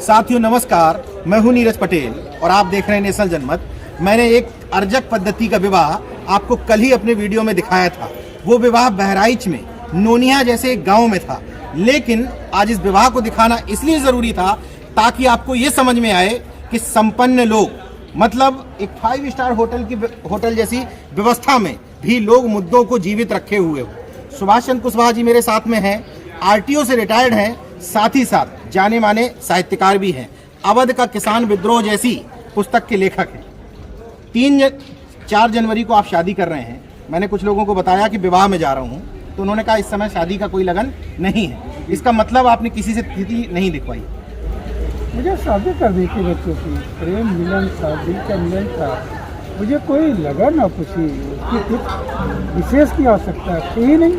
साथियों नमस्कार, मैं हूं नीरज पटेल और आप देख रहे हैं नेशनल जनमत। मैंने एक अर्जक पद्धति का विवाह आपको कल ही अपने वीडियो में दिखाया था। वो विवाह बहराइच में नोनिया जैसे एक गांव में था, लेकिन आज इस विवाह को दिखाना इसलिए जरूरी था ताकि आपको ये समझ में आए कि संपन्न लोग, मतलब एक 5 स्टार होटल जैसी व्यवस्था में भी लोग मुद्दों को जीवित रखे हुए हो। सुभाष चंद्र कुशवाहा जी मेरे साथ में हैं, आरटीओ से रिटायर्ड हैं, साथ ही साथ जाने माने साहित्यकार भी हैं। अवध का किसान विद्रोह जैसी पुस्तक के लेखक हैं। 3-4 जनवरी को आप शादी कर रहे हैं। मैंने कुछ लोगों को बताया कि विवाह में जा रहा हूं, तो उन्होंने कहा इस समय शादी का कोई लगन नहीं है। इसका मतलब आपने किसी से स्थिति नहीं दिखवाई। मुझे शादी करनी थी बच्चों की, प्रेम मिलन था, दिल का मिलन था। मुझे कोई लगन और खुशी उसकी कुछ विशेष की आवश्यकता थी ही नहीं।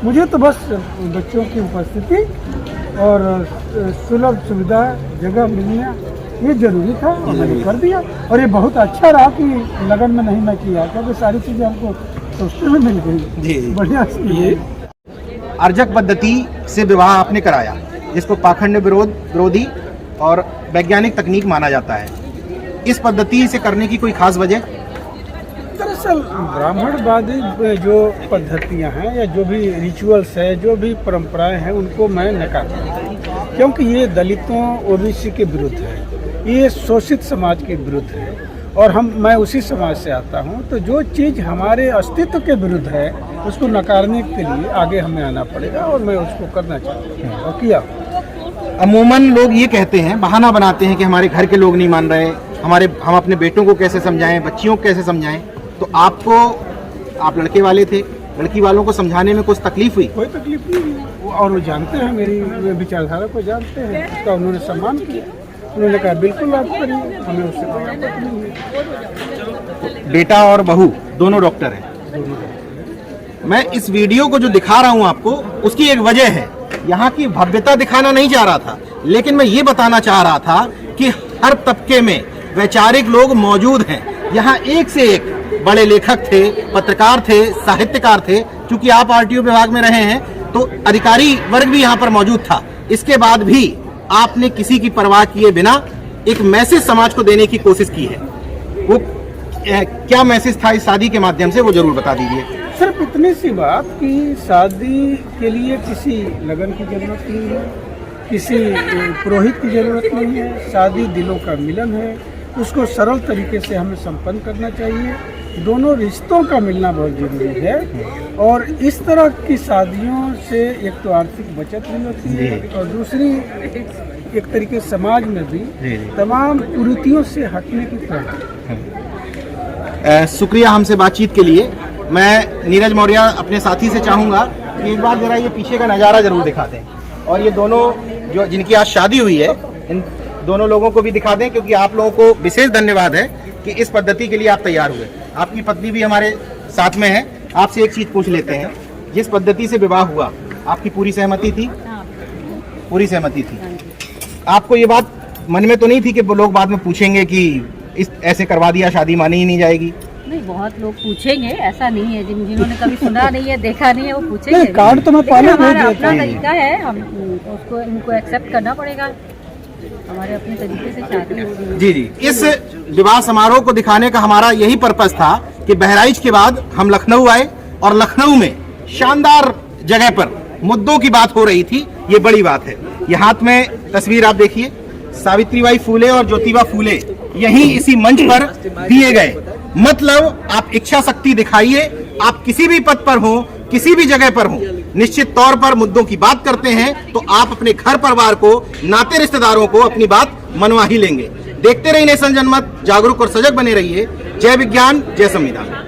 मुझे तो बस बच्चों की उपस्थिति और सुलभ सुविधा जगह मिलना ये जरूरी था और मैंने कर दिया। और ये बहुत अच्छा रहा कि लगन में नहीं मैं किया, क्योंकि सारी चीज़ें हमको सोचते में मिल गई। बढ़िया ये अर्जक पद्धति से विवाह आपने कराया, जिसको पाखंड विरोधी और वैज्ञानिक तकनीक माना जाता है। इस पद्धति से करने की कोई खास वजह? दरअसल ब्राह्मणवादी जो पद्धतियां हैं या जो भी रिचुअल्स है, जो भी परंपराएं हैं, उनको मैं नकारता हूं, क्योंकि ये दलितों ओबीसी के विरुद्ध है, ये शोषित समाज के विरुद्ध है। और मैं उसी समाज से आता हूं, तो जो चीज़ हमारे अस्तित्व के विरुद्ध है उसको नकारने के लिए आगे हमें आना पड़ेगा और मैं उसको करना चाहता हूँ और किया। अमूमन लोग ये कहते हैं, बहाना बनाते हैं कि हमारे घर के लोग नहीं मान रहे, हम अपने बेटों को कैसे समझाएं, बच्चियों को कैसे समझाएं। तो आप लड़के वाले थे, लड़की वालों को समझाने में कुछ तकलीफ हुई? कोई तकलीफ नहीं, और वो जानते हैं मेरी विचारधारा को, जानते हैं, उसका उन्होंने सम्मान किया। उन्होंने कहा बिल्कुल आप करिए, हमें उससे कोई आपत्ति नहीं है। बेटा और बहू दोनों डॉक्टर हैं। मैं इस वीडियो को जो दिखा रहा हूं आपको, उसकी एक वजह है। यहाँ की भव्यता दिखाना नहीं चाह रहा था, लेकिन मैं ये बताना चाह रहा था कि हर तबके में वैचारिक लोग मौजूद हैं। यहाँ एक से एक बड़े लेखक थे, पत्रकार थे, साहित्यकार थे। क्योंकि आप आरटीओ विभाग में रहे हैं, तो अधिकारी वर्ग भी यहाँ पर मौजूद था। इसके बाद भी आपने किसी की परवाह किए बिना एक मैसेज समाज को देने की कोशिश की है। वो क्या मैसेज था इस शादी के माध्यम से, वो जरूर बता दीजिए। सिर्फ इतनी सी बात कि शादी के लिए किसी लगन की जरूरत नहीं है, किसी पुरोहित की जरूरत नहीं है। शादी दिलों का मिलन है, उसको सरल तरीके से हमें संपन्न करना चाहिए। दोनों रिश्तों का मिलना बहुत जरूरी है, और इस तरह की शादियों से एक तो आर्थिक बचत भी होती है और दूसरी एक तरीके समाज में भी तमाम कुरीतियों से हटने की तरह। शुक्रिया हमसे बातचीत के लिए। मैं नीरज मौर्य अपने साथी से चाहूँगा कि एक बार जरा ये पीछे का नज़ारा जरूर दिखा दें, और ये दोनों जो जिनकी आज शादी हुई है, इन दोनों लोगों को भी दिखा दें, क्योंकि आप लोगों को विशेष धन्यवाद है कि इस पद्धति के लिए आप तैयार हुए। आपकी पत्नी भी हमारे साथ में है। आपसे एक चीज पूछ लेते हैं, जिस पद्धति से विवाह हुआ, आपकी पूरी सहमति थी? पूरी सहमति थी। आपको ये बात मन में तो नहीं थी कि लोग बाद में पूछेंगे कि इस ऐसे करवा दिया, शादी मानी ही नहीं जाएगी? नहीं, बहुत लोग पूछेंगे, ऐसा नहीं है। जिन्होंने कभी सुना नहीं है, देखा नहीं है, वो पूछेंगे। कार्ड तो मैं पहले हमारा अपना तरीका है, हम उसको इनको एक्सेप्ट करना पड़ेगा। हमारे अपने तरीके से शादी होगी। जी। इस विवाह समारोह को दिखाने का हमारा यही पर्पस था कि बहराइच के बाद हम लखनऊ आए, और लखनऊ में शानदार जगह पर मुद्दों की बात हो रही थी। ये बड़ी बात है। ये हाथ में तस्वीर आप देखिए, सावित्रीबाई फूले और ज्योतिबा फूले यही इसी मंच पर दिए गए। मतलब आप इच्छा शक्ति दिखाइए, आप किसी भी पद पर हो, किसी भी जगह पर हो, निश्चित तौर पर मुद्दों की बात करते हैं तो आप अपने घर परिवार को, नाते रिश्तेदारों को अपनी बात मनवा ही लेंगे। देखते रहिए नेशनल जनमत, जागरूक और सजग बने रहिए। जय विज्ञान, जय संविधान।